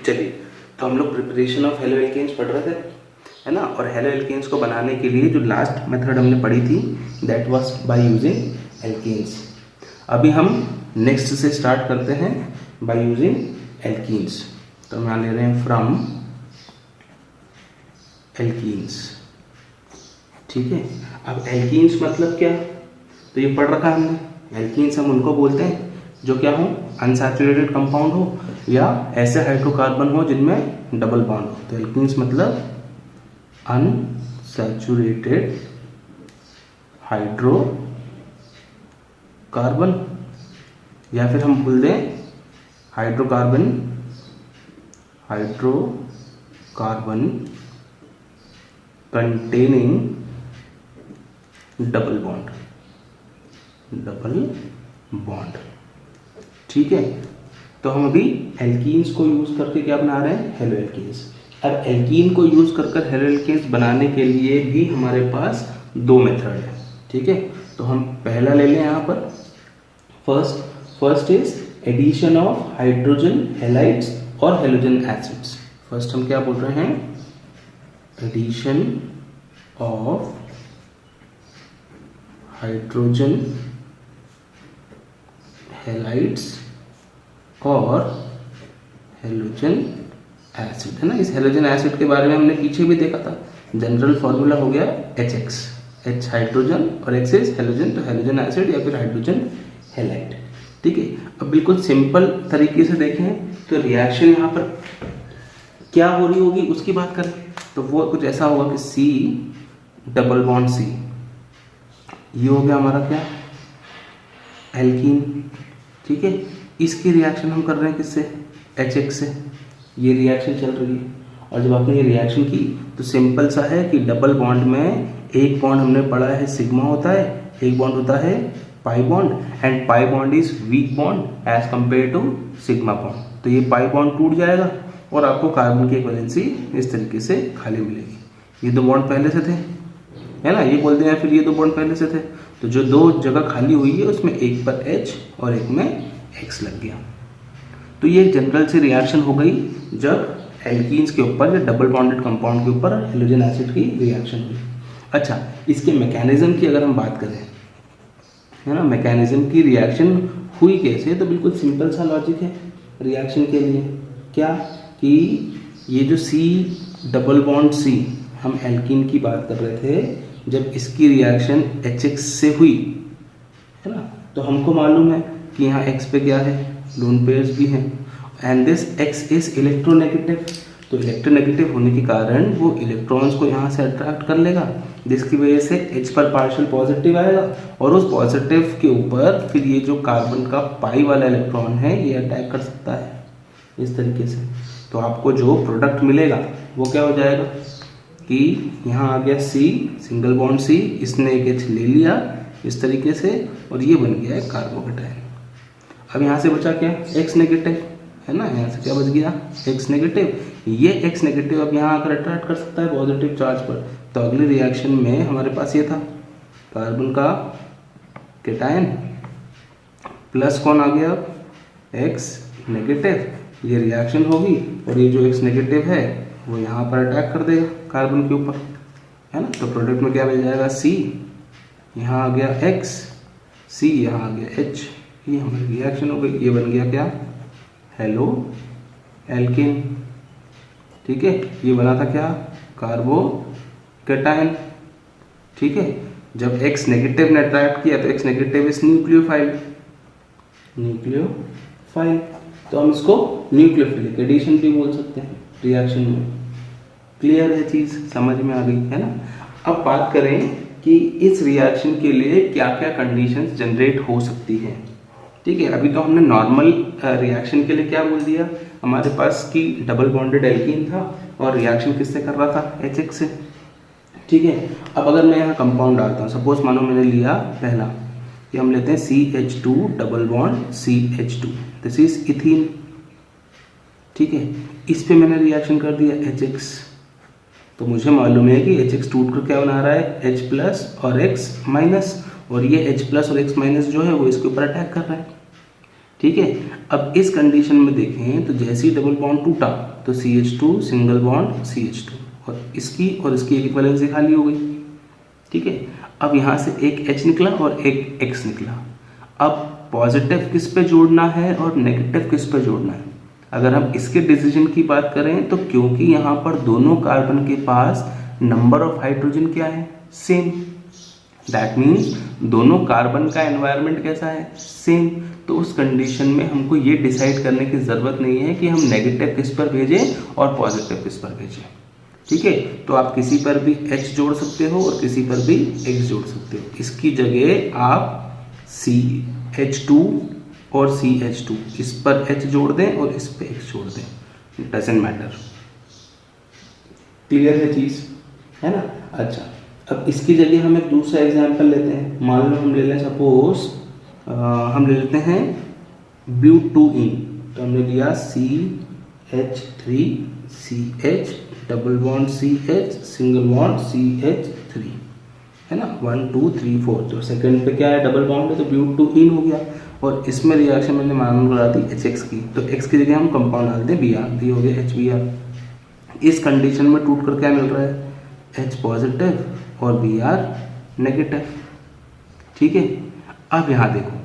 चलिए, तो हम लोग प्रिपरेशन ऑफ हेलो एल्केन्स पढ़ रहे थे, है ना। और हेलो एल्केन्स को बनाने के लिए जो लास्ट मेथड हमने पढ़ी थी that was by using alkenes. अभी हम नेक्स्ट से स्टार्ट करते हैं बाय यूजिंग एल्कीन्स। तो हम यहाँ ले रहे हैं फ्रॉम एल्कीन्स, ठीक है। अब एल्कीन्स मतलब क्या, तो ये पढ़ रखा हमने। एल्कीन्स हम उनको बोलते हैं जो क्या हो, अनसैचुरेटेड कंपाउंड हो या ऐसे हाइड्रोकार्बन हो जिनमें डबल बॉन्ड हो। तो एल्कीन्स मतलब अनसैचुरेटेड हाइड्रोकार्बन, या फिर हम बोल दें हाइड्रोकार्बन कंटेनिंग डबल बॉन्ड, ठीक है। तो हम अभी एल्कीन्स को यूज करके क्या बना रहे हैं, हेलो एल्कीन्स। अब एल्कीन को यूज कर हेलो एल्कीन्स बनाने के लिए भी हमारे पास दो मेथड है, ठीक है। तो हम पहला ले लें यहाँ पर, first is addition of hydrogen halides और हेलोजन एसिड्स। फर्स्ट हम क्या बोल रहे हैं, एडिशन ऑफ हाइड्रोजन हैलाइड्स और हेलोजन एसिड, है ना। इस हेलोजन एसिड के बारे में हमने पीछे भी देखा था। जनरल फॉर्मूला हो गया HX, H हाइड्रोजन और X इज हेलोजन, तो हेलोजन एसिड या फिर हाइड्रोजन हैलाइड, ठीक है। अब बिल्कुल सिंपल तरीके से देखें तो रिएक्शन यहाँ पर क्या हो रही होगी उसकी बात करें तो वो कुछ ऐसा होगा कि C डबल बॉन्ड C, ये हो गया हमारा क्या, एल्कीन, ठीक है। इसकी रिएक्शन हम कर रहे हैं किससे, HX से। ये रिएक्शन चल रही है और जब आपने ये रिएक्शन की तो सिंपल सा है कि डबल बॉन्ड में एक बॉन्ड हमने पढ़ा है सिग्मा होता है, एक बॉन्ड होता है pi bond, and pi bond is weak bond as compare to sigma bond. तो ये पाई बॉन्ड टूट जाएगा और आपको कार्बन की इक्विवेलेंसी इस तरीके से खाली मिलेगी। ये दो बॉन्ड पहले से थे, है ना, ये बोलते हैं, फिर ये दो बॉन्ड पहले से थे, तो जो दो जगह खाली हुई है उसमें एक पर H और एक में X लग गया। तो ये जनरल सी रिएक्शन हो गई जब एल्कीन्स के ऊपर या डबल बॉन्डेड कंपाउंड के ऊपर हेलोजन एसिड की रिएक्शन हुई। अच्छा, इसके मैकेनिज्म की अगर हम बात करें, है ना, मैकेनिज्म की रिएक्शन हुई कैसे, तो बिल्कुल सिंपल सा लॉजिक है रिएक्शन के लिए। क्या कि ये जो C डबल बॉन्ड C, हम एल्कीन की बात कर रहे थे, जब इसकी रिएक्शन HX से हुई, है ना, तो हमको मालूम है कि यहाँ X पे क्या है, लोन पेयर्स भी हैं, and this X is electronegative. तो इलेक्ट्रोनेगेटिव होने के कारण वो इलेक्ट्रॉन्स को यहाँ से अट्रैक्ट कर लेगा, जिसकी वजह से H पर पार्शियल पॉजिटिव आएगा और उस पॉजिटिव के ऊपर फिर ये जो कार्बन का पाई वाला इलेक्ट्रॉन है ये अटैक कर सकता है इस तरीके से। तो आपको जो प्रोडक्ट मिलेगा वो क्या हो जाएगा कि यहाँ आ गया C सिंगल बॉन्ड C, इसने एक H ले लिया इस तरीके से और ये बन गया है कार्बोकेटाइन। अब यहाँ से बचा क्या, X नेगेटिव, है ना, यहाँ से क्या बच गया, X नेगेटिव। ये X नेगेटिव अब यहाँ आकर अट्रैक्ट कर सकता है पॉजिटिव चार्ज पर। तो अगली रिएक्शन में हमारे पास ये था कार्बन का केटायन प्लस कौन आ गया, X नेगेटिव। ये रिएक्शन होगी और ये जो X नेगेटिव है वो यहाँ पर अटैक कर देगा कार्बन के ऊपर, है ना। तो प्रोडक्ट में क्या मिल जाएगा, C, यहाँ आ गया X, C यहाँ आ गया H, ये हमारी रिएक्शन हो गई। ये बन गया क्या, हेलो एल्केन, ठीक है। ये बना था क्या, कार्बोकेटाइन, ठीक है। जब X नेगेटिव ने अट्रैक्ट किया तो X नेगेटिव इज न्यूक्लियोफाइल, तो हम इसको न्यूक्लियोफिलिक एडिशन भी बोल सकते हैं रिएक्शन में। क्लियर है, चीज समझ में आ गई, है ना। अब बात करें कि इस रिएक्शन के लिए क्या क्या कंडीशंस जनरेट हो सकती हैं, ठीक है। अभी तो हमने नॉर्मल रिएक्शन के लिए क्या बोल दिया, हमारे पास की डबल बॉन्डेड एल्कीन था और रिएक्शन किससे कर रहा था, HX से, ठीक है। अब अगर मैं यहाँ कंपाउंड डालता हूँ, सपोज मानो मैंने लिया पहला कि हम लेते हैं CH2 double bond CH2, this is ethene, ठीक है। इस पे मैंने रिएक्शन कर दिया HX, तो मुझे मालूम है कि HX टूट कर क्या बना रहा है, H प्लस और X माइनस, और ये H प्लस और X माइनस जो है वो इसके ऊपर अटैक कर रहा है। ठीक है। अब इस कंडीशन में देखें तो जैसे ही डबल बॉन्ड टूटा तो CH2 सिंगल बॉन्ड CH2 और इसकी एक इक्विवेलेंसी खाली हो गई। ठीक है। अब यहाँ से एक H निकला और एक X निकला। अब पॉजिटिव किस पे जोड़ना है और नेगेटिव किस पे जोड़ना है? अगर हम इसके डिसीजन की बात करें तो क्योंकि यहाँ पर दोनों कार्बन के पास नंबर ऑफ हाइड्रोजन क्या है? सेम। दैट मीन्स दोनों कार्बन का एनवायरनमेंट कैसा है? सेम। तो उस कंडीशन में हमको ये डिसाइड करने की ज़रूरत नहीं है कि हम नेगेटिव किस पर भेजें और पॉजिटिव किस पर भेजें। ठीक है। तो आप किसी पर भी H जोड़ सकते हो और किसी पर भी X जोड़ सकते हो। इसकी जगह आप CH2 और CH2 इस पर H जोड़ दें और इस पर X जोड़ दें, डजेंट मैटर। क्लियर है चीज़, है ना? अच्छा, अब इसकी जगह हम एक दूसरा एग्जाम्पल लेते हैं। मान लो हम ले लें सपोज हम ले लेते हैं ब्यूटूइन। तो हमने लिया CH3CH double bond CH single bond CH3, है ना? 1 2 3 4। तो सेकंड पे क्या है? डबल बॉन्ड है तो ब्यूटूइन हो गया। और इसमें रिएक्शन मैंने मालूम करा दी HX की, तो X की जगह हम कंपाउंड डाल दें Br, ये हो गया HBr। इस कंडीशन में टूट कर क्या मिल रहा है? H पॉजिटिव और Br नेगेटिव। ठीक है। अब यहाँ देखो,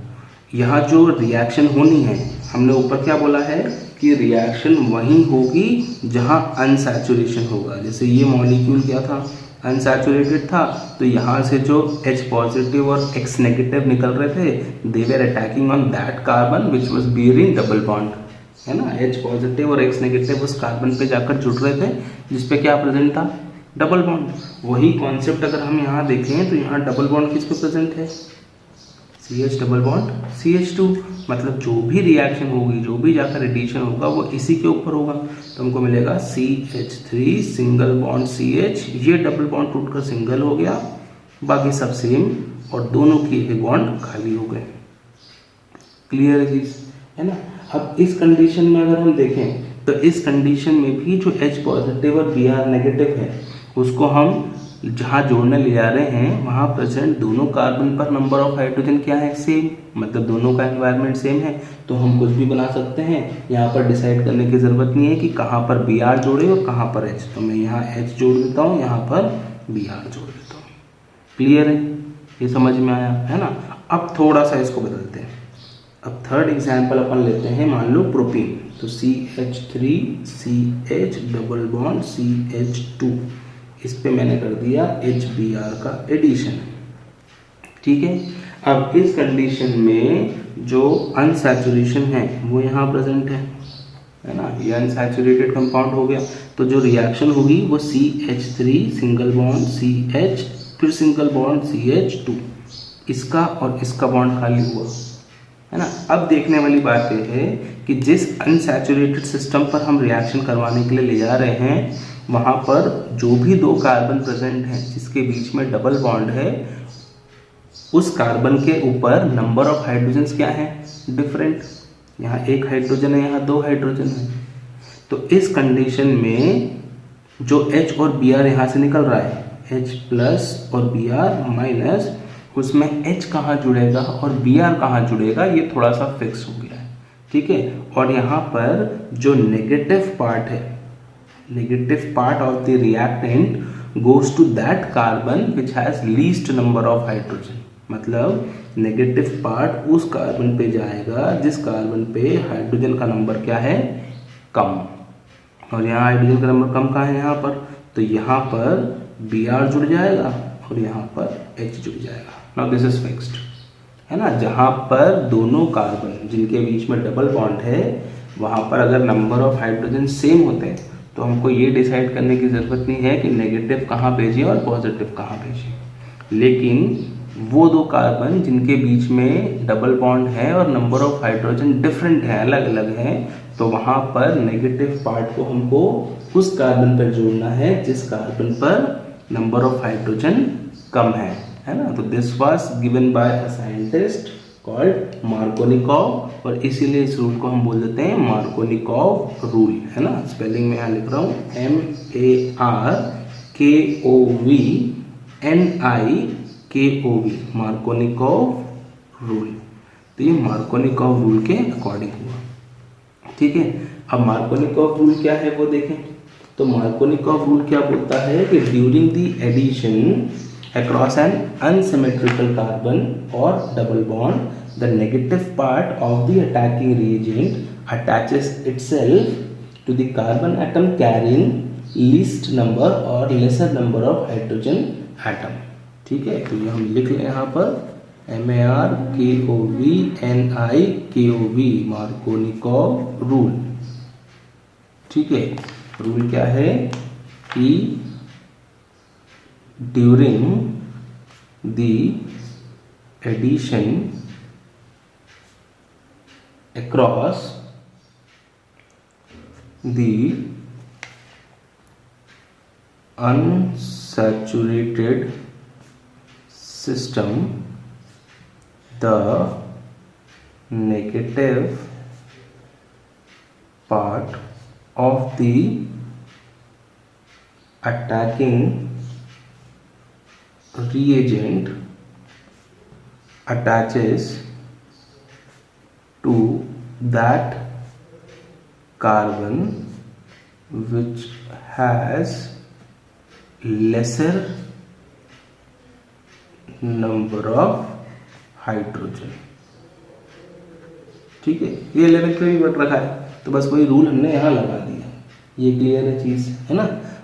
यहाँ जो रिएक्शन होनी है, हमने ऊपर क्या बोला है कि रिएक्शन वहीं होगी जहाँ अनसैचुरेशन होगा। जैसे ये मॉलिक्यूल क्या था? अनसैचुरेटेड था, तो यहाँ से जो H पॉजिटिव और X नेगेटिव निकल रहे थे, they were attacking on that carbon which was bearing double bond, है ना? H पॉजिटिव और X नेगेटिव उस कार्बन पे जाकर जुड़ रहे थे जिसपे क्या प्रेजेंट था? Double bond. वही कॉन्सेप्ट अगर हम यहाँ देखें तो यहाँ डबल बॉन्ड किस पे प्रेजेंट है? CH double bond CH2। मतलब जो भी रिएक्शन होगी, जो भी जाकर एडिशन होगा वो इसी के ऊपर होगा। तो हमको मिलेगा CH3 सिंगल बॉन्ड CH, ये डबल बॉन्ड टूटकर सिंगल हो गया, बाकी सब सेम और दोनों की एक बॉन्ड खाली हो गए। क्लियर है चीज, है ना? अब इस कंडीशन में अगर हम देखें तो इस कंडीशन में भी जो H पॉजिटिव और Br नेगेटिव है उसको हम जहाँ जोड़ने ले जा रहे हैं वहाँ प्रेजेंट दोनों कार्बन पर नंबर ऑफ हाइड्रोजन क्या है? सेम। मतलब दोनों का एनवायरनमेंट सेम है, तो हम कुछ भी बना सकते हैं। यहाँ पर डिसाइड करने की ज़रूरत नहीं है कि कहाँ पर Br जोड़े और कहाँ पर H। तो मैं यहाँ H जोड़ देता हूँ, यहाँ पर Br जोड़ देता हूँ। क्लियर है? ये समझ में आया, है ना? अब थोड़ा सा इसको बदलते हैं। अब थर्ड एग्जाम्पल अपन लेते हैं, मान लो प्रोपीन। तो CH3CH डबल बॉन्ड CH2, इस पे मैंने कर दिया HBr का एडिशन। ठीक है। अब इस कंडीशन में जो अनसैचुरेशन है वो यहाँ प्रेजेंट है ना? ये अनसैचुरेटेड कंपाउंड हो गया। तो जो रिएक्शन होगी वो CH3 सिंगल बॉन्ड CH फिर सिंगल बॉन्ड CH2, इसका और इसका बॉन्ड खाली हुआ, है ना? अब देखने वाली बात यह है कि जिस अनसैचुरेटेड सिस्टम पर हम रिएक्शन करवाने के लिए ले जा रहे हैं वहाँ पर जो भी दो कार्बन प्रेजेंट हैं जिसके बीच में डबल बॉन्ड है, उस कार्बन के ऊपर नंबर ऑफ हाइड्रोजन्स क्या है? डिफरेंट। यहाँ एक हाइड्रोजन है, यहाँ दो हाइड्रोजन है। तो इस कंडीशन में जो H और Br यहाँ से निकल रहा है, H प्लस और Br माइनस, उसमें H कहाँ जुड़ेगा और Br कहाँ जुड़ेगा ये थोड़ा सा फिक्स हो गया है। ठीक है। और यहाँ पर जो नेगेटिव पार्ट है, negative part of the reactant goes to that carbon which has least number of hydrogen। मतलब नेगेटिव पार्ट उस कार्बन पे जाएगा जिस कार्बन पे हाइड्रोजन का नंबर क्या है? कम। और यहाँ हाइड्रोजन का नंबर कम कहाँ है? यहाँ पर। तो यहाँ पर Br जुड़ जाएगा और यहाँ पर H जुड़ जाएगा। नाउ दिस इज फिक्स्ड, है ना? जहाँ पर दोनों कार्बन जिनके बीच में डबल बॉन्ड है वहाँ पर अगर नंबर ऑफ हाइड्रोजन सेम होते हैं तो हमको ये डिसाइड करने की ज़रूरत नहीं है कि नेगेटिव कहाँ भेजें और पॉजिटिव कहाँ भेजें। लेकिन वो दो कार्बन जिनके बीच में डबल बॉन्ड है और नंबर ऑफ हाइड्रोजन डिफरेंट है, अलग अलग है, तो वहाँ पर नेगेटिव पार्ट को हमको उस कार्बन पर जोड़ना है जिस कार्बन पर नंबर ऑफ हाइड्रोजन कम है ना? तो this was given by a scientist called Markovnikov, और इसीलिए इस रूल को हम बोल देते हैं मार्कोनिकॉव रूल, है ना? स्पेलिंग में यहाँ लिख रहा हूँ MARKOVNIKOV, मार्कोनिकॉव रूल। तो ये मार्कोनिकॉव रूल के अकॉर्डिंग हुआ। ठीक है, अब मार्कोनिकॉव रूल क्या है वो देखें। तो मार्कोनिकॉव रूल क्या बोलता है कि during the addition across an unsymmetrical carbon or double bond, the negative part of the attacking reagent attaches itself to the carbon atom carrying least number or lesser number of hydrogen atom। ठीक है, तो ये हम लिख लें यहाँ पर MARKOVNIKOV Markovnikov rule. ठीक है, रूल क्या है कि during the addition across the unsaturated system, the negative part of the attacking reagent attaches to that carbon which has lesser number of hydrogen। ठीक है, ये लेवल पे भी बट रखा है, तो बस वही रूल हमने यहाँ लगा दिया। ये क्लियर है चीज़, है ना।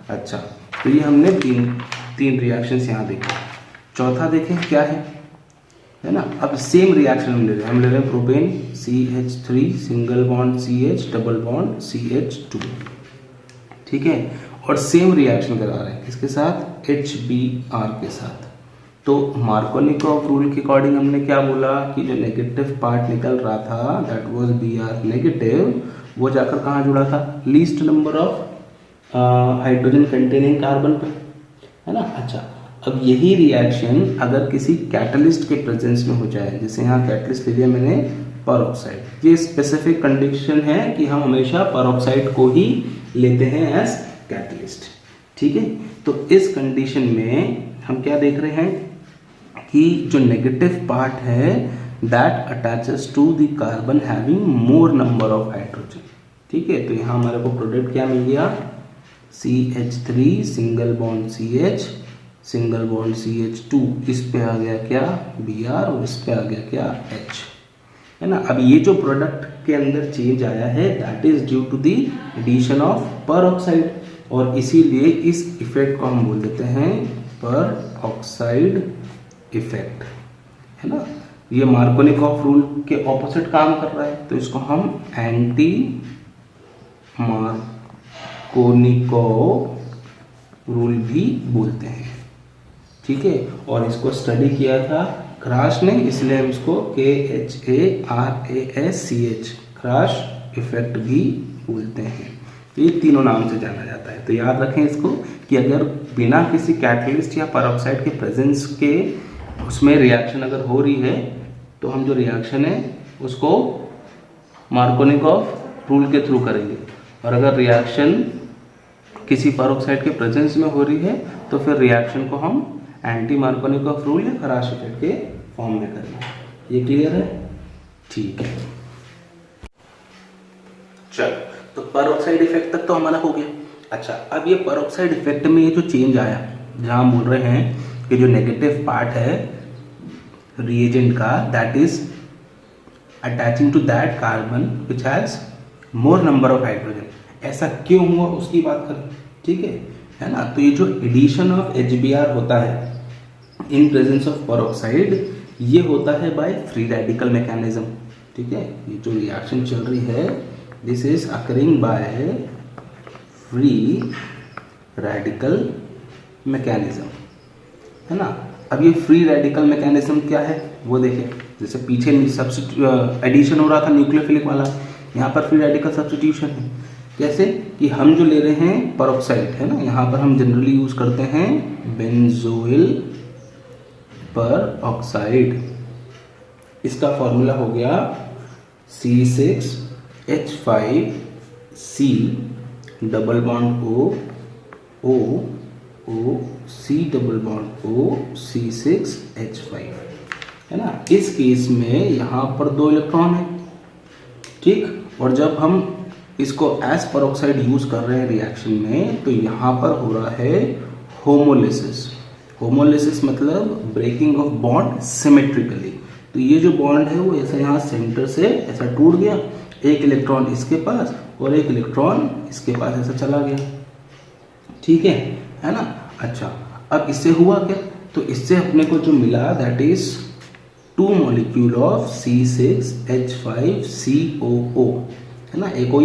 अच्छा, तो ये हमने तीन रिएक्शंस यहाँ देखे। चौथा देखें क्या है ना। अब सेम रिएक्शन हम ले रहे हैं, ले रहे हैं propane CH3 single bond CH double bond CH2। ठीक है, और सेम रिएक्शन करा रहे हैं किसके साथ, HBr के साथ। तो मार्कोनिकॉव रूल के अकॉर्डिंग हमने क्या बोला कि जो नेगेटिव पार्ट निकल रहा था दैट वाज Br नेगेटिव, वो जाकर कहाँ जुड़ा था, least number of hydrogen containing carbon पे, है ना। अच्छा, अब यही रिएक्शन अगर किसी कैटलिस्ट के प्रेजेंस में हो जाए, जैसे यहाँ कैटलिस्ट ले लिया मैंने परऑक्साइड, ये स्पेसिफिक कंडीशन है कि हम हमेशा परऑक्साइड को ही लेते हैं एज कैटलिस्ट। ठीक है, तो इस कंडीशन में हम क्या देख रहे हैं कि जो नेगेटिव पार्ट है that attaches to the carbon having more number of hydrogen. ठीक है, तो यहाँ हमारे को प्रोडक्ट क्या मिल गया, CH3 single bond CH single bond CH2, इस पे आ गया क्या Br और इस पे आ गया क्या H, है ना। अब ये जो प्रोडक्ट के अंदर चेंज आया है that is due to the addition of peroxide, और इसीलिए इस इफेक्ट को हम बोल देते हैं परऑक्साइड इफेक्ट, है ना। ये मार्कोनिकॉव रूल के ऑपोजिट काम कर रहा है, तो इसको हम एंटी मार्कोनिकॉव रूल भी बोलते हैं। ठीक है, और इसको स्टडी किया था क्रॉस ने, इसलिए हम इसको KHARASCH क्रॉस इफेक्ट भी बोलते हैं। तो ये तीनों नाम से जाना जाता है। तो याद रखें इसको कि अगर बिना किसी कैटलिस्ट या परऑक्साइड के प्रेजेंस के उसमें रिएक्शन अगर हो रही है तो हम जो रिएक्शन है उसको मार्कोनिकॉव रूल के थ्रू करेंगे, और अगर रिएक्शन किसी परऑक्साइड के प्रेजेंस में हो रही है तो फिर रिएक्शन को हम एंटी मार्कोनिकॉव रूल या क्रॉस इफेक्ट के फॉर्म में करेंगे। ये क्लियर है, ठीक है। चल, तो परऑक्साइड इफेक्ट तक तो हमारा हो गया। अच्छा, अब ये परऑक्साइड इफेक्ट में ये जो चेंज आया, जहां हम बोल रहे हैं कि जो नेगेटिव पार्ट है रिएजेंट का that is attaching to that carbon which has more number of hydrogen, ऐसा क्यों हुआ उसकी बात करें। ठीक है ना। तो ये जो एडिशन ऑफ HBr होता है इन प्रेजेंस ऑफ परऑक्साइड, ये होता है बाय फ्री रेडिकल मैकेनिज्म। ठीक है, ये जो रिएक्शन चल रही है this is occurring by free radical mechanism, है ना। अब ये फ्री रेडिकल मैकेनिज्म क्या है वो देखें। जैसे पीछे एडिशन हो रहा था न्यूक्लियोफिलिक वाला, यहाँ पर फ्री रेडिकल सब्स्टिट्यूशन है। कैसे कि हम जो ले रहे हैं परऑक्साइड, है ना, यहाँ पर हम जनरली यूज करते हैं बेंजोइल परऑक्साइड। इसका फॉर्मूला हो गया C6H5C double bond O C double bond O C6H5। है ना। इस केस में यहाँ पर 2 इलेक्ट्रॉन है, ठीक। और जब हम इसको एज पेरोक्साइड यूज कर रहे हैं रिएक्शन में, तो यहाँ पर हो रहा है होमोलिसिस। होमोलिसिस मतलब ब्रेकिंग ऑफ बॉन्ड सिमेट्रिकली। तो ये जो बॉन्ड है वो ऐसा यहाँ सेंटर से ऐसा टूट गया, एक इलेक्ट्रॉन इसके पास और एक इलेक्ट्रॉन इसके पास ऐसा चला गया, ठीक है ना। अच्छा, अब इससे हुआ क्या, तो इससे अपने को जो मिला that is 2 molecule of C6H5COO, है ना। एक O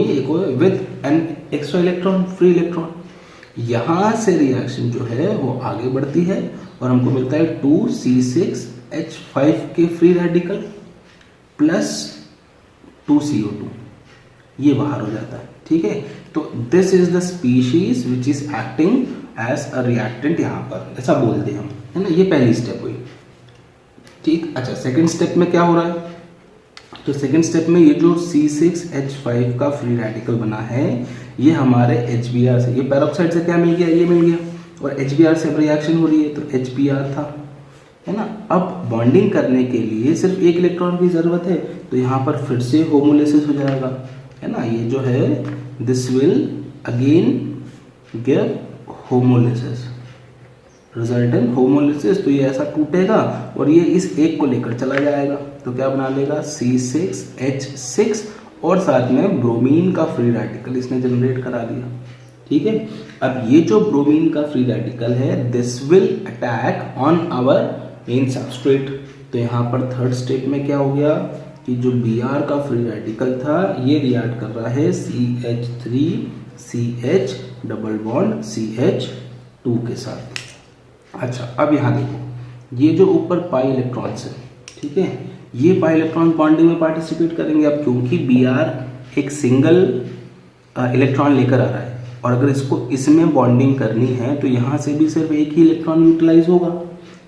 with an extra electron, free electron. यहाँ से रिएक्शन जो है वो आगे बढ़ती है और हमको मिलता है 2C6H5 के फ्री रेडिकल प्लस 2CO2, ये बाहर हो जाता है, ठीक है। तो this is the species which is acting as a reactant, यहाँ पर ऐसा बोल दें हम, है ना। ये पहली स्टेप हुई, ठीक। अच्छा, सेकंड स्टेप में क्या हो रहा है, तो सेकंड स्टेप में ये जो C6H5 का फ्री रेडिकल बना है, ये हमारे HBr से, ये पेरोक्साइड से क्या मिल गया, ये मिल गया, और HBr से अब रिएक्शन हो रही है तो HBr था, है ना। अब बॉन्डिंग करने के लिए सिर्फ एक इलेक्ट्रॉन की जरूरत है, तो यहाँ पर फिर से होमोलिसिस हो जाएगा, है ना। ये जो है this will again give homolysis, result in homolysis. तो ये ऐसा टूटेगा और ये इस एक को लेकर चला जाएगा, तो क्या बना लेगा C6H6 और साथ में ब्रोमीन का फ्री रेडिकल इसने जनरेट करा दिया, ठीक है। अब ये जो ब्रोमीन का फ्री रेडिकल है, this will attack on our main substrate. तो यहाँ पर थर्ड स्टेप में क्या हो गया कि जो Br का फ्री रेडिकल था, ये रिएक्ट कर रहा है CH3CH डबल बॉन्ड CH2 के साथ। अच्छा, अब यहाँ देखो, ये जो ऊपर पाई इलेक्ट्रॉन्स है, ठीक है, ये पाई इलेक्ट्रॉन बॉन्डिंग में पार्टिसिपेट करेंगे। अब क्योंकि Br एक सिंगल इलेक्ट्रॉन लेकर आ रहा है और अगर इसको इसमें बॉन्डिंग करनी है तो यहाँ से भी सिर्फ एक ही इलेक्ट्रॉन यूटिलाइज होगा,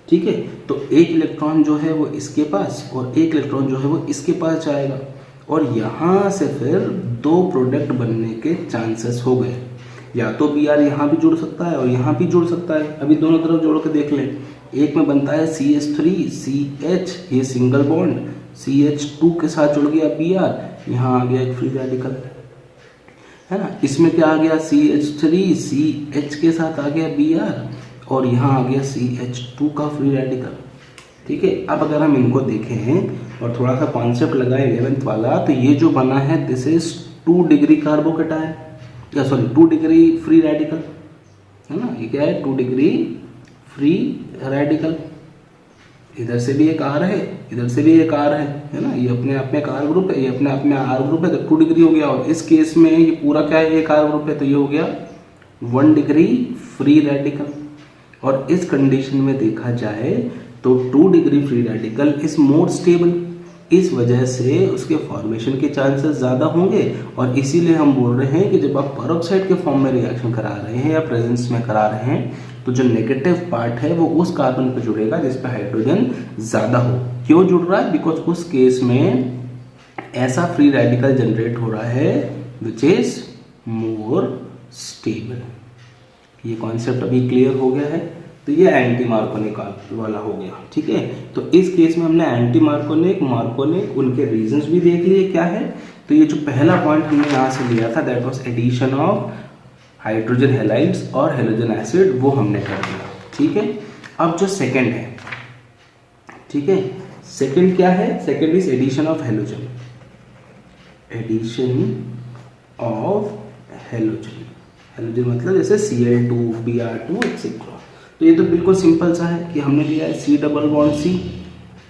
ठीक है। तो एक इलेक्ट्रॉन जो है वो इसके पास और एक इलेक्ट्रॉन जो है वो इसके पास जाएगा और यहाँ से फिर 2 प्रोडक्ट बनने के चांसेस हो गए। या तो Br यहाँ भी जुड़ सकता है और यहाँ भी जुड़ सकता है। अभी दोनों तरफ जोड़ के देख लें, एक में बनता है CH3CH, ये सिंगल बॉन्ड CH2 के साथ जुड़ गया Br, यहाँ आ गया एक फ्री रेडिकल, है ना। इसमें क्या आ गया, CH3CH के साथ आ गया Br और यहाँ आ गया CH2 का फ्री रेडिकल, ठीक है। अब अगर हम इनको देखें और थोड़ा सा कॉन्सेप्ट लगाए 11th वाला, तो ये जो बना है दिस इज 2 डिग्री कार्बोकेटायन, या सॉरी 2 डिग्री फ्री रेडिकल, है ना। ये क्या है, 2 डिग्री फ्री रेडिकल। इधर से भी एक R है, इधर से भी एक R है ना। ये अपने आप में एक R ग्रुप है, ये अपने आप में R ग्रुप है, तो 2 डिग्री हो गया। और इस केस में ये पूरा क्या है, एक R ग्रुप है, तो ये हो गया 1 डिग्री फ्री रेडिकल। और इस कंडीशन में देखा जाए तो 2 degree free radical is more stable, इस वजह से उसके फॉर्मेशन के चांसेस ज़्यादा होंगे। और इसीलिए हम बोल रहे हैं कि जब आप पेरोक्साइड के फॉर्म में रिएक्शन करा रहे हैं या प्रेजेंस में करा रहे हैं, तो जो नेगेटिव पार्ट है वो उस कार्बन पे जुड़ेगा जिस पे हाइड्रोजन ज़्यादा हो। क्यों जुड़ रहा है, बिकॉज उस केस में ऐसा फ्री रेडिकल जनरेट हो रहा है विच इज मोर स्टेबल। ये कॉन्सेप्ट अभी क्लियर हो गया है। तो ये एंटी मार्कोनिक वाला हो गया, ठीक है। तो इस केस में हमने एंटी मार्कोनिक, मार्कोनिक, उनके रीजंस भी देख लिए क्या है। तो ये जो पहला पॉइंट हमने यहाँ से लिया था that was addition of hydrogen halides और हैलोजन एसिड, वो हमने कर दिया, ठीक है। अब जो सेकंड है, ठीक है, सेकंड क्या है, second is addition of halogen, addition of halogen. Halogen मतलब जैसे Cl2, Br2 एक्सेट्रा। तो ये तो बिल्कुल सिंपल सा है कि हमने लिया है C डबल बॉन्ड C,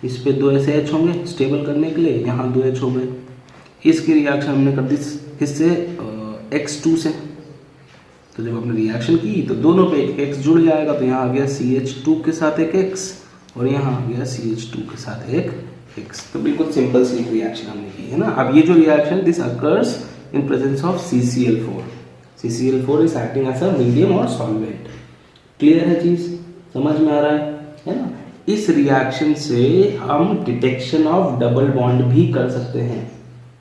इस पे 2 ऐसे H होंगे स्टेबल करने के लिए, यहाँ 2 H हो गए। इसकी रिएक्शन हमने कर दी इससे X2 से, तो जब हमने रिएक्शन की तो दोनों पे एक X जुड़ जाएगा, तो यहाँ आ गया CH2 के साथ एक X और यहाँ आ गया CH2 के साथ एक X। तो बिल्कुल सिंपल सी रिएक्शन हमने की है ना। अब ये जो reaction this occurs in presence of CCl4, CCl4 is acting as a medium और सॉल्वेंट। क्लियर है, चीज समझ में आ रहा है ना। इस रिएक्शन से हम डिटेक्शन ऑफ डबल बॉन्ड भी कर सकते हैं,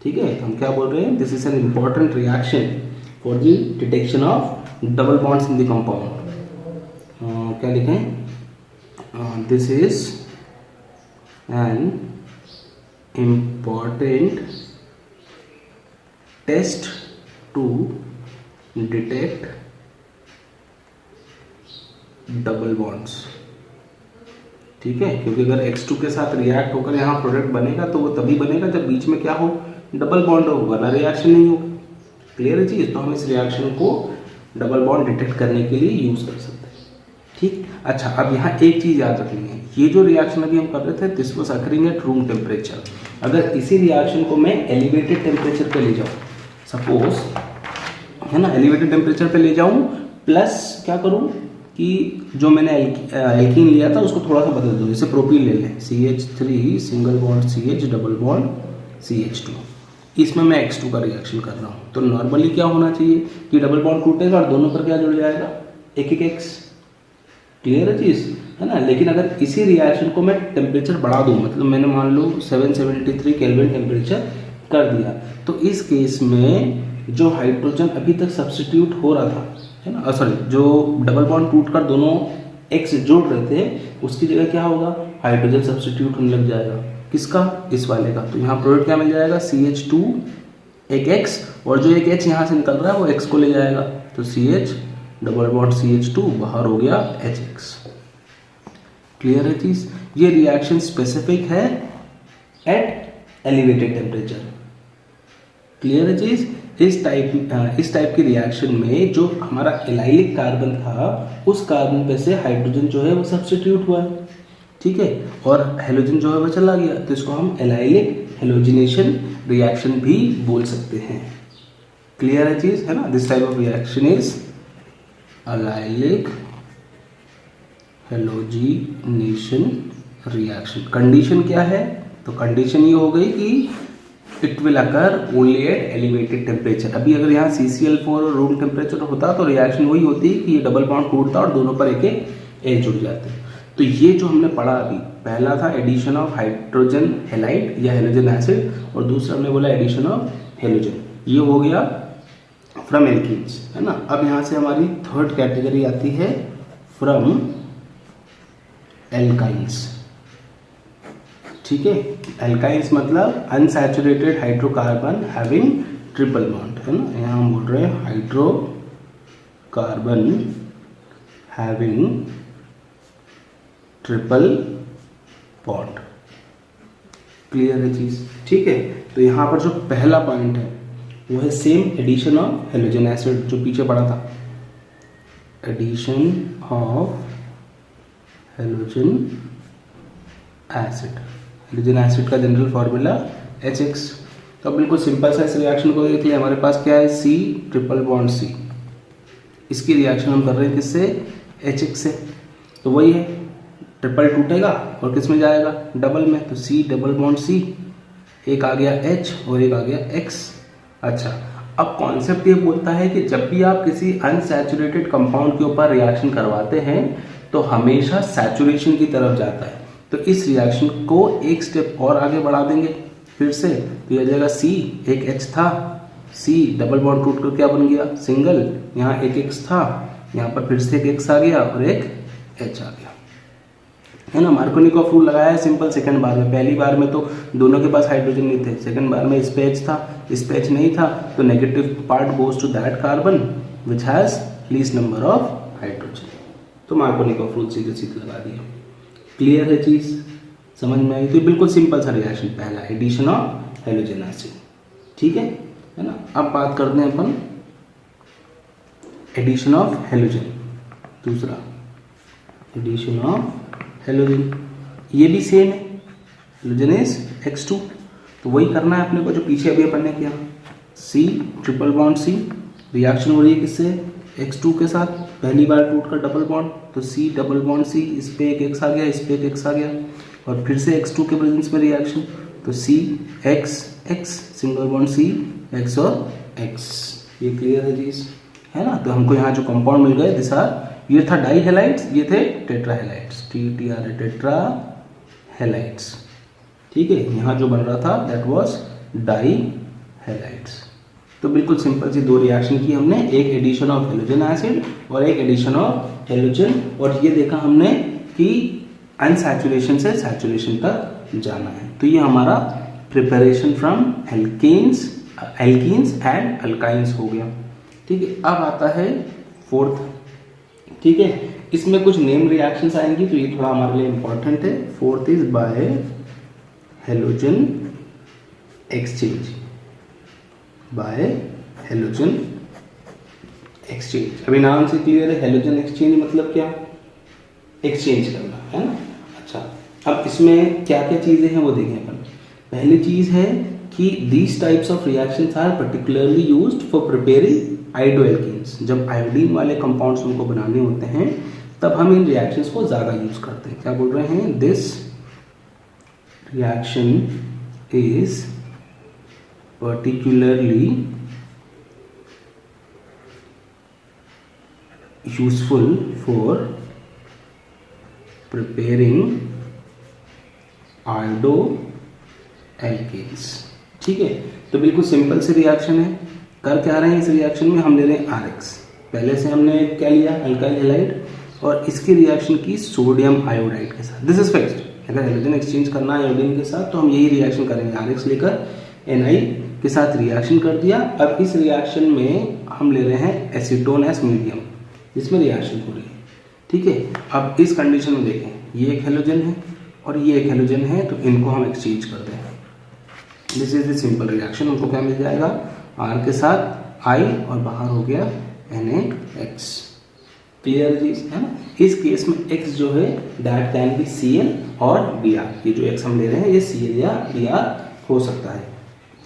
ठीक है। हम क्या बोल रहे हैं, this is an important reaction for the detection of double bonds in the compound. क्या लिखें, this is an important test to detect double bonds. ठीक है, क्योंकि अगर X2 के साथ रिएक्ट होकर यहाँ प्रोडक्ट बनेगा तो वो तभी बनेगा जब बीच में क्या हो, डबल बॉन्ड हो, वरना रिएक्शन नहीं होगा। क्लियर है चीज़? तो हम इस रिएक्शन को डबल बॉन्ड डिटेक्ट करने के लिए यूज़ कर सकते हैं। ठीक, अच्छा, अब यहाँ एक चीज़ याद रखनी है, ये जो रिएक्शन अभी हम कर रहे थे this was occurring at room temperature. अगर इसी रिएक्शन को मैं एलिवेटेड टेम्परेचर पे ले जाऊँ, सपोज है ना, एलिवेटेड टेम्परेचर पे ले जाऊँ, प्लस क्या करूँ कि जो मैंने एल्कीन लिया था उसको थोड़ा सा बदल दो, जैसे प्रोपीन ले लें, CH3 single bond CH double bond CH2, इसमें मैं X2 का रिएक्शन कर रहा हूँ। तो नॉर्मली क्या होना चाहिए कि डबल बॉन्ड टूटेगा और दोनों पर क्या जुड़ जाएगा, एक एक X। क्लियर है चीज़, है ना। लेकिन अगर इसी रिएक्शन को मैं टेम्परेचर बढ़ा दूँ, मतलब मैंने मान लो 773 केल्विन टेम्परेचर कर दिया, तो इस केस में जो हाइड्रोजन अभी तक सब्स्टिट्यूट हो रहा था, है ना, सॉरी, जो डबल बॉन्ड टूटकर दोनों X जोड़ रहे थे, उसकी जगह क्या होगा, हाइड्रोजन सब्स्टिट्यूट होने लग जाएगा। किसका, इस वाले का। तो यहाँ प्रोडक्ट क्या मिल जाएगा, CH2 एक X, और जो एक H यहाँ से निकल रहा है वो X को ले जाएगा, तो CH डबल बॉन्ड CH2 बाहर हो गया HX। क्लियर है चीज? ये रिएक्शन स्पेसिफिक है एट एलिवेटेड टेम्परेचर। क्लियर है चीज? इस टाइप की रिएक्शन में जो हमारा एलाइलिक कार्बन था, उस कार्बन पे से हाइड्रोजन जो है वो सब्स्टिट्यूट हुआ है। ठीक है, और हेलोजन जो है वो चला गया, तो इसको हम एलाइलिक हेलोजिनेशन रिएक्शन भी बोल सकते हैं। क्लियर है चीज, है ना। This type of reaction is allylic halogenation reaction. Condition क्या है, तो कंडीशन ये हो गई कि it will occur only at elevated temperature. अभी अगर यहाँ CCl4 और रूम टेम्परेचर होता तो रिएक्शन वही होती कि ये डबल बॉन्ड टूटता और दोनों पर एक एक H जुड़ जाते। तो ये जो हमने पढ़ा अभी, पहला था एडिशन ऑफ हाइड्रोजन हेलाइड या हेलोजन एसिड, और दूसरा हमने बोला एडिशन ऑफ हेलोजन। ये हो गया फ्रॉम एल्कीन्स, है ना। अब यहाँ से हमारी थर्ड कैटेगरी आती है फ्रॉम एल्काइंस। ठीक है, एल्काइंस मतलब unsaturated hydrocarbon having triple bond, है ना। यहाँ हम बोल रहे हैं hydrocarbon having triple bond. Clear है चीज? ठीक है, तो यहाँ पर जो पहला पॉइंट है वो है same addition of halogen acid, जो पीछे पड़ा था, addition of halogen acid. Halogen acid का जनरल फॉर्मूला HX। तो बिल्कुल सिंपल सा इस रिएक्शन को देख लिया, हमारे पास क्या है, C ट्रिपल बॉन्ड C। इसकी रिएक्शन हम कर रहे हैं किससे, HX से। तो वही है, ट्रिपल टूटेगा और किस में जाएगा, डबल में, तो C डबल बॉन्ड C, एक आ गया H और एक आ गया X। अच्छा, अब कॉन्सेप्ट ये बोलता है कि जब भी आप किसी अनसैचुरेटेड कंपाउंड के ऊपर रिएक्शन करवाते हैं तो हमेशा सैचुरेशन की तरफ जाता है। तो इस रिएक्शन को एक स्टेप और आगे बढ़ा देंगे फिर से, तो यह जाएगा C, एक H था, C डबल बॉन्ड टूट कर क्या बन गया, सिंगल, यहाँ एक X था, यहाँ पर फिर से एक X आ गया और एक H आ गया, है ना। मार्कोनिकॉफ रूल लगाया है सिंपल सेकंड बार में। पहली बार में तो दोनों के पास हाइड्रोजन नहीं थे, सेकंड बार में इस पे H था, इस पे H नहीं था, तो negative part goes to that carbon which has least number of hydrogen. तो मार्कोनिकॉफ रूल सीधे सीधे लगा दिया। क्लियर है चीज, समझ में आई? तो बिल्कुल सिंपल सा रिएक्शन पहला, एडिशन ऑफ हेलोजन एसिड। ठीक है ना। अब बात करते हैं अपन एडिशन ऑफ हेलोजन, दूसरा एडिशन ऑफ हेलोजन। ये भी सेम है, हेलोजन इज X2, तो वही करना है अपने को जो पीछे अभी अपन ने किया। C triple bond C, reaction हो रही है किससे, X2 के साथ, पहली बार टूट कर डबल बॉन्ड, तो C डबल बॉन्ड C, इस पे एक X आ गया, इस पे एक X आ गया, और फिर से X2 के प्रेजेंस में रिएक्शन, तो C X X single bond C X और X। ये क्लियर है चीज, है ना। तो हमको यहाँ जो कंपाउंड मिल गए दिस आर, ये था डाई हेलाइड्स, ये थे tetra halides, TTR tetra halides. ठीक है, यहाँ जो बन रहा था दैट वाज डाई हेलाइड्स। तो बिल्कुल सिंपल सी दो रिएक्शन की हमने, एक एडिशन ऑफ हेलोजन एसिड और एक एडिशन ऑफ हेलोजन, और ये देखा हमने कि अनसैचुरेशन से सैचुरेशन तक जाना है। तो ये हमारा preparation from alkenes and alkynes हो गया। ठीक है, अब आता है फोर्थ। ठीक है, इसमें कुछ नेम रिएक्शंस आएंगी तो ये थोड़ा हमारे लिए इंपॉर्टेंट है। Fourth is by halogen exchange, bye halogen exchange. अभी नाम से क्लियर है, हेलोजन एक्सचेंज मतलब क्या, एक्सचेंज करना है ना। अच्छा, अब इसमें क्या क्या चीजें हैं वो देखें अपन। पहली चीज है कि these types of reactions are particularly used for preparing आयोडोएल्कीन्स। जब आयोडीन वाले कंपाउंड्स उनको बनाने होते हैं तब हम इन रिएक्शंस को ज़्यादा यूज करते हैं। क्या बोल रहे हैं, this reaction is particularly useful for preparing iodoalkanes. ठीक है, तो बिल्कुल सिंपल से रिएक्शन है। कर क्या रहे हैं इस रिएक्शन में, हम ले रहे हैं RX। पहले से हमने क्या लिया, अल्काइल हैलाइड, और इसकी रिएक्शन की सोडियम आयोडाइड के साथ। दिस इज फिक्स्ड, अगर हेलोजन एक्सचेंज करना है आयोडीन के साथ तो हम यही रिएक्शन करेंगे। RX लेकर Na के साथ रिएक्शन कर दिया। अब इस रिएक्शन में हम ले रहे हैं एसीटोन एस मीडियम, जिसमें रिएक्शन हो रही है। ठीक है, अब इस कंडीशन में देखें, ये एक हेलोजन है और ये एक हेलोजन है, तो इनको हम एक्सचेंज कर दें। This is the simple reaction. हमको क्या मिल जाएगा, R के साथ I और बाहर हो गया NaX। क्लियर चीज है ना। इस केस में X जो है दैट कैन बी Cl और Br। ये जो X हम ले रहे हैं ये Cl या Br हो सकता है।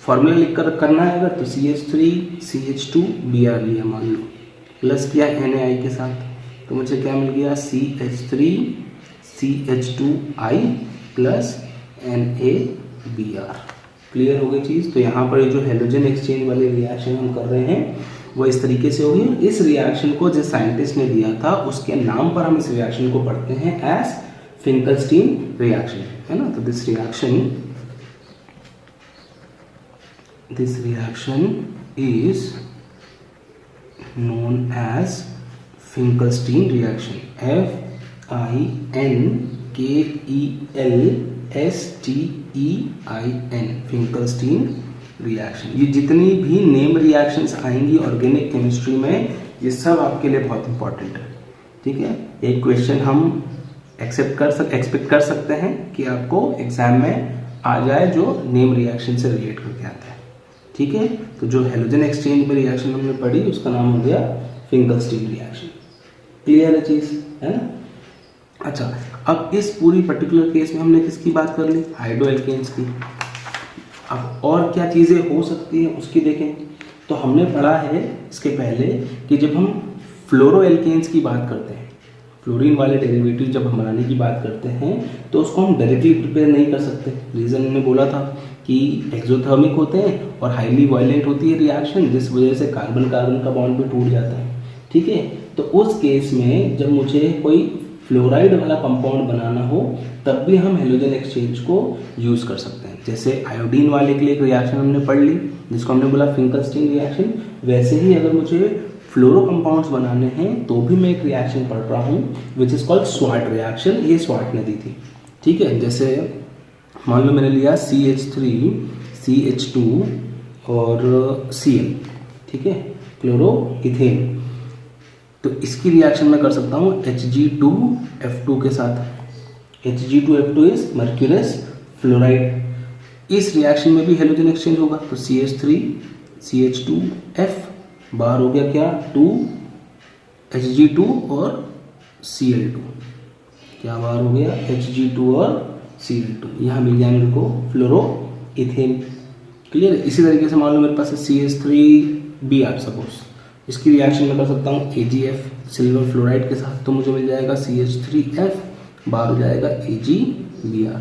फॉर्मूला लिखकर करना है अगर तो CH3CH2Br लिया मान लो, प्लस किया NaI के साथ, तो मुझे क्या मिल गया, CH3CH2I प्लस NaBr। क्लियर हो गई चीज़। तो यहाँ पर जो हेलोजन एक्सचेंज वाले रिएक्शन हम कर रहे हैं वो इस तरीके से होगी। इस रिएक्शन को जिस साइंटिस्ट ने दिया था उसके नाम पर हम इस रिएक्शन को पढ़ते हैं एज फिंकलस्टीन रिएक्शन, है ना। तो this reaction is known as Finkelstein reaction, FINKELSTEIN, Finkelstein reaction. ये जितनी भी नेम रिएक्शंस आएंगी ऑर्गेनिक केमिस्ट्री में ये सब आपके लिए बहुत इंपॉर्टेंट है। ठीक है, एक क्वेश्चन हम एक्सपेक्ट कर सकते हैं कि आपको एग्जाम में आ जाए जो नेम रिएक्शन से रिलेट करके आता है। ठीक है, तो जो हेलोजन एक्सचेंज में रिएक्शन हमने पढ़ी उसका नाम हो गया फिंकलस्टीन रिएक्शन। क्लियर है चीज, है ना। अच्छा, अब इस पूरी पर्टिकुलर केस में हमने किसकी बात कर ली, हाइड्रोएल्केन्स की। अब और क्या चीज़ें हो सकती हैं उसकी देखें। तो हमने पढ़ा है इसके पहले कि जब हम फ्लोरोएल्केन्स की बात करते हैं, फ्लोरीन वाले डेरिवेटिव जब हम बनाने की बात करते हैं तो उसको हम डायरेक्टली प्रिपेयर नहीं कर सकते। रीज़न मैंने बोला था कि एक्सोथर्मिक होते हैं और हाईली वायलेंट होती है रिएक्शन, जिस वजह से कार्बन कार्बन का बॉन्ड भी टूट जाता है। ठीक है, तो उस केस में जब मुझे कोई फ्लोराइड वाला कंपाउंड बनाना हो तब भी हम हेलोजन एक्सचेंज को यूज़ कर सकते हैं। जैसे आयोडीन वाले के लिए एक रिएक्शन हमने पढ़ ली जिसको हमने बोला फिंकलस्टीन रिएक्शन, वैसे ही अगर मुझे फ्लोरो कंपाउंड्स बनाने हैं तो भी मैं एक रिएक्शन पढ़ रहा हूँ which is called sword reaction. ये स्वार्ट ने दी थी। ठीक है, जैसे मान लो मैंने लिया CH3 CH2 और Cl, ठीक है, क्लोरोइथेन। तो इसकी रिएक्शन मैं कर सकता हूँ Hg2F2 के साथ। Hg2F2 is mercurous fluoride. इस रिएक्शन में भी हेलोजन एक्सचेंज होगा, तो CH3 CH2F बाहर हो गया क्या 2 Hg2 और Cl2, क्या बाहर हो गया Hg2 और Cl2। यहाँ मिल गया मेरे को फ्लोरोइथेन। क्लियर। इसी तरीके से मान लो मेरे पास है CH3Br सपोज, इसकी रिएक्शन मैं कर सकता हूँ AgF सिल्वर फ्लोराइड के साथ, तो मुझे मिल जाएगा CH3F, बाहर हो जाएगा AgBr।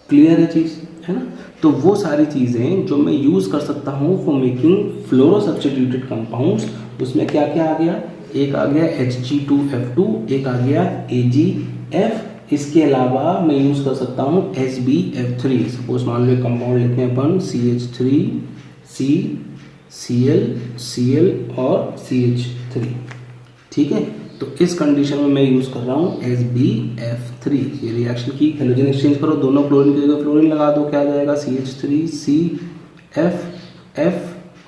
क्लियर है चीज़, है ना। तो वो सारी चीज़ें जो मैं यूज़ कर सकता हूँ for making fluoro substituted compounds, उसमें क्या क्या आ गया, एक आ गया Hg2F2, एक आ गया AgF। इसके अलावा मैं यूज़ कर सकता हूँ SbF3। सपोज मान लो एक कंपाउंड लेते हैं अपन CH3C Cl और CH3, ठीक है। तो इस कंडीशन में मैं यूज़ कर रहा हूँ SbF3। ये रिएक्शन की हेलोजन एक्सचेंज करो, दोनों क्लोरीन की जगह फ्लोरीन लगा दो, क्या आ जाएगा CH3CF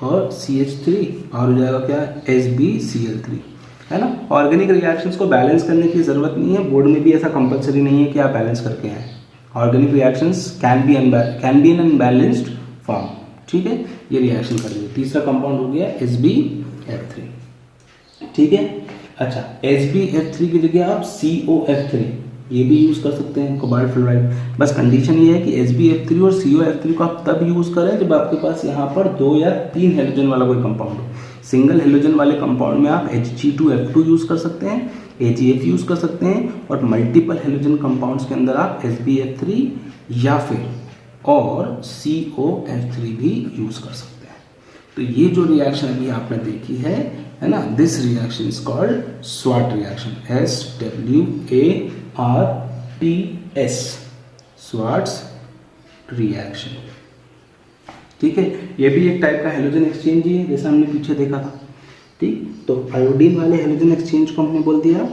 और CH3 और हो जाएगा क्या SbCl3, है ना। ऑर्गेनिक रिएक्शंस को बैलेंस करने की ज़रूरत नहीं है, बोर्ड में भी ऐसा कंपलसरी नहीं है कि आप बैलेंस करके आए। Organic reactions can be in unbalanced form, ठीक है। ये रिएक्शन कर लीजिए। तीसरा कंपाउंड हो गया SbF3, ठीक है। अच्छा, SbF3 की जगह आप COF3 ये भी यूज़ कर सकते हैं, कोबाल्ट फ्लोराइड। बस कंडीशन ये है कि SbF3 और COF3 को आप तब यूज़ करें जब आपके पास यहाँ पर 2 या 3 हेलोजन वाला कोई कंपाउंड हो। सिंगल हेलोजन वाले कंपाउंड में आप Hg2F2 यूज़ कर सकते हैं, AgF यूज़ कर सकते हैं, और मल्टीपल हेलोजन कंपाउंड्स के अंदर आप SbF3 या फिर और COF3 भी यूज़ कर सकते हैं। तो ये जो रिएक्शन अभी आपने देखी है ना, this reaction is called Swarts reaction, SWARTS, Swarts reaction, ठीक है। ये भी एक टाइप का हेलोजन एक्सचेंज ही है, जैसा हमने पीछे देखा था, ठीक। तो आयोडीन वाले हेलोजन एक्सचेंज को हमने बोल दिया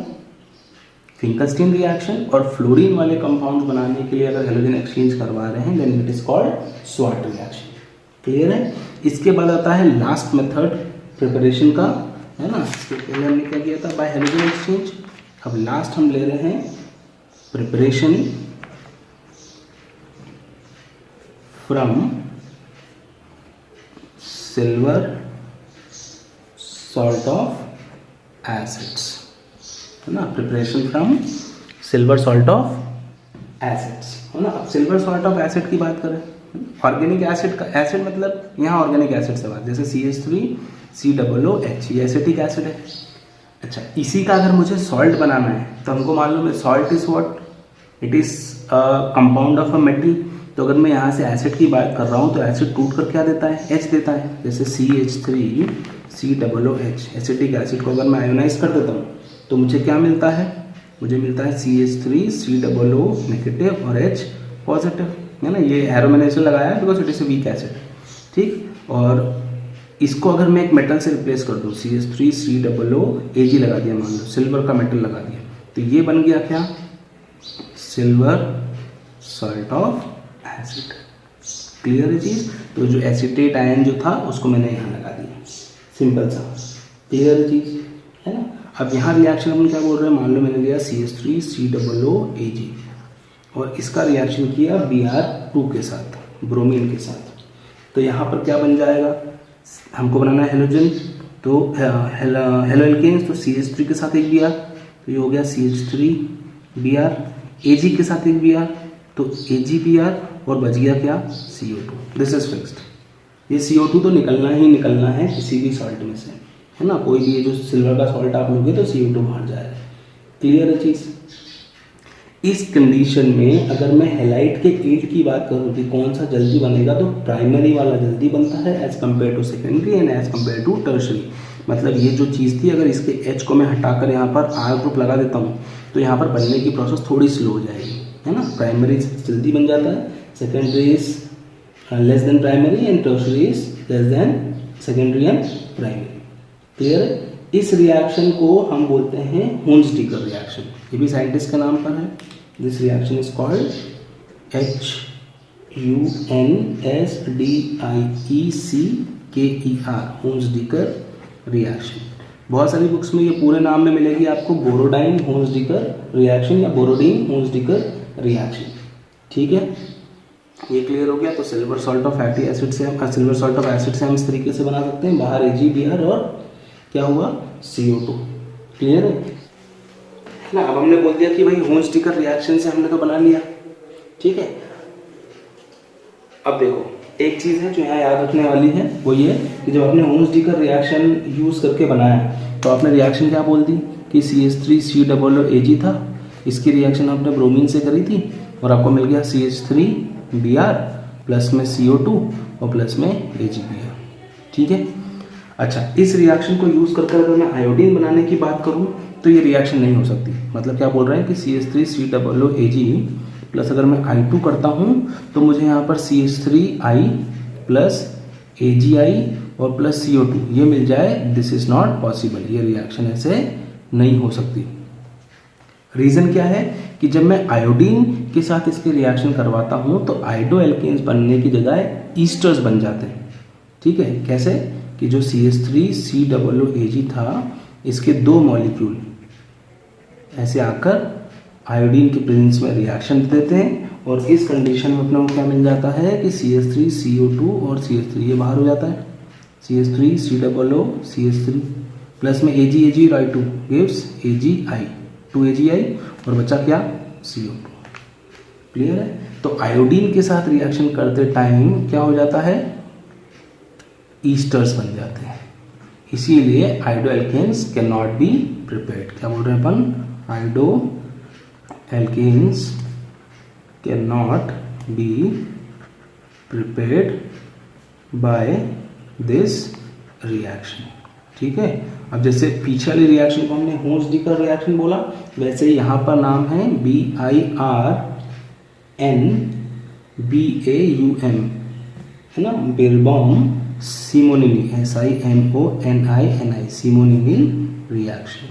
फिंकलस्टीन रिएक्शन, और फ्लोरीन वाले कंपाउंड बनाने के लिए अगर हेलोजन एक्सचेंज करवा रहे हैं then it is called Swarts reaction. Clear है। इसके बाद आता है लास्ट मेथड प्रिपरेशन का, है ना। इसके पहले हमने क्या किया था, बाय हेलोजन एक्सचेंज। अब लास्ट हम ले रहे हैं preparation from silver salt of acids, है ना। Preparation from silver salt of acids, है ना। अब सिल्वर सॉल्ट ऑफ एसिड की बात करें, ऑर्गेनिक एसिड का, एसिड मतलब यहाँ ऑर्गेनिक एसिड से बात, जैसे CH3COOH ये एसिटिक एसिड है। अच्छा, इसी का अगर मुझे सॉल्ट बनाना है तो हमको मालूम है salt is what, it is compound of a metal. तो अगर मैं यहाँ से एसिड की बात कर रहा हूँ तो एसिड टूट कर क्या देता है, H देता है। जैसे CH3COOH एसिटिक एसिड को अगर मैं आयोनाइज कर देता हूँ तो मुझे क्या मिलता है, मुझे मिलता है CH3COO नेगेटिव और H पॉजिटिव, है ना। ये एरो मैंने इसे लगाया है because it is a weak acid, ठीक। और इसको अगर मैं एक मेटल से रिप्लेस कर दूँ, CH3COO Ag लगा दिया, मान लो सिल्वर का मेटल लगा दिया, तो ये बन गया क्या, silver salt of acid. Clear है चीज़। तो जो एसिटेट आयन जो था उसको मैंने यहाँ लगा दिया, सिंपल सा। क्लियर है चीज़, है ना। अब यहाँ रिएक्शन हम क्या बोल रहे हैं, मान लो मैंने लिया CH3COO Ag और इसका रिएक्शन किया Br2 के साथ, ब्रोमीन के साथ, तो यहाँ पर क्या बन जाएगा, हमको बनाना है हेलोजन, तो हेलो एल्केन्स, तो CH3 के साथ एक Br, तो ये हो गया CH3Br, Ag के साथ एक Br, तो AgBr, और बच गया क्या, CO2। This is fixed. ये CO2 तो निकलना ही निकलना है किसी भी सॉल्ट में से, है ना। कोई भी ये जो सिल्वर का सॉल्ट आप लोगे तो CO2 बाहर जाएगा। क्लियर है चीज़। इस कंडीशन में अगर मैं हेलाइट के ईल्ड की बात करूँ कि कौन सा जल्दी बनेगा, तो प्राइमरी वाला जल्दी बनता है as compare to secondary and as compare to tertiary. मतलब ये जो चीज़ थी, अगर इसके H को मैं हटाकर यहाँ पर R ग्रुप लगा देता हूँ तो यहाँ पर बनने की प्रोसेस थोड़ी स्लो हो जाएगी, है ना। प्राइमरी जल्दी बन जाता है, secondary is less than primary and tertiary is less than secondary and primary. Clear है। इस रिएक्शन को हम बोलते हैं हुंस-डिकर रिएक्शन, ये भी साइंटिस्ट के नाम पर है। This reaction is called HUNSDIECKER, Hunsdiecker reaction. बहुत सारी बुक्स में ये पूरे नाम में मिलेगी आपको, बोरोडाइन हुंस-डिकर रिएक्शन या बोरोडीन हुंस-डिकर रिएक्शन, ठीक है। ये क्लियर हो गया। तो silver salt of fatty acid से हम सिल्वर सॉल्ट ऑफ एसिड से हम इस तरीके से बना सकते हैं, बाहर AgBr और क्या हुआ, CO2। क्लियर है ना। अब हमने बोल दिया कि भाई हुंस-डिकर रिएक्शन से हमने तो बना लिया, ठीक है। अब देखो एक चीज़ है जो यहाँ याद रखने वाली है, वो ये कि जब आपने हुंस-डिकर रिएक्शन यूज़ करके बनाया तो आपने रिएक्शन क्या बोल दी कि CH3COO Ag था, इसकी रिएक्शन आपने ब्रोमीन से करी थी और आपको मिल गया CH3Br प्लस में CO2 और प्लस में AgBr, ठीक है। अच्छा, इस रिएक्शन को यूज़ करके अगर मैं आयोडीन बनाने की बात करूँ तो ये रिएक्शन नहीं हो सकती। मतलब क्या बोल रहे हैं कि CH3COO Ag प्लस अगर मैं I2 करता हूँ तो मुझे यहाँ पर CH3I प्लस AgI और प्लस CO2 ये मिल जाए, दिस इज़ नॉट पॉसिबल। ये रिएक्शन ऐसे नहीं हो सकती। रीज़न क्या है कि जब मैं आयोडीन के साथ इसके रिएक्शन करवाता हूँ तो आयोडो एल्केन्स बनने की जगह ईस्टर्स बन जाते हैं। ठीक है, कैसे कि जो CH3COOAg था, इसके 2 मॉलिक्यूल ऐसे आकर आयोडीन के प्रेजेंस में रिएक्शन देते हैं और इस कंडीशन में अपने को क्या मिल जाता है कि CH3CO2 और CH3 ये बाहर हो जाता है, CH3COOCH3 प्लस में AgAg2 गिव्स AgI 2AgI और बचा क्या CO2। क्लियर है? तो आयोडीन के साथ रिएक्शन करते टाइम क्या हो जाता है, ईस्टर्स बन जाते हैं, इसीलिए iodo alkanes can not be prepared. क्या बोल रहे हैं अपन, iodo alkanes can not be prepared by this reaction. ठीक है, अब जैसे पीछे वाली रिएक्शन को हमने होन्स-डिकर रिएक्शन बोला, वैसे यहाँ पर नाम है BIRNBAUM, है ना, बिरबॉम सिमोनिनी, SIMONINI, सिमोनिनी रिएक्शन।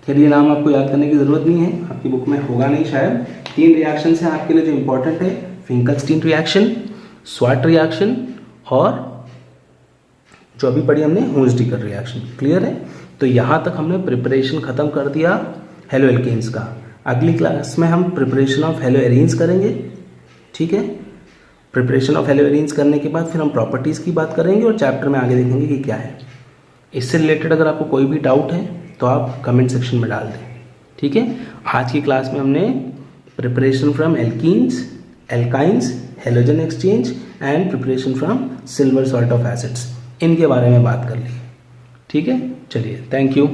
खैर ये नाम आपको याद करने की जरूरत नहीं है, आपकी बुक में होगा नहीं शायद। 3 रिएक्शन हैं आपके लिए जो इंपॉर्टेंट है, फिंकलस्टीन रिएक्शन, स्वाट रिएक्शन और जो अभी पढ़ी हमने होन्स-डिकर रिएक्शन। क्लियर है? तो यहाँ तक हमने प्रिपरेशन खत्म कर दिया हेलो एल्केन्स का। अगली क्लास में हम प्रिपरेशन ऑफ हेलो एरीन्स करेंगे। ठीक है, प्रिपरेशन ऑफ हेलो एरीन्स करने के बाद फिर हम प्रॉपर्टीज़ की बात करेंगे और चैप्टर में आगे देखेंगे कि क्या है। इससे रिलेटेड अगर आपको कोई भी डाउट है तो आप कमेंट सेक्शन में डाल दें। ठीक है, आज की क्लास में हमने preparation from alkenes, alkynes, halogen exchange and preparation from silver salt of acids, इनके बारे में बात कर ली। ठीक है, चलिए, थैंक यू।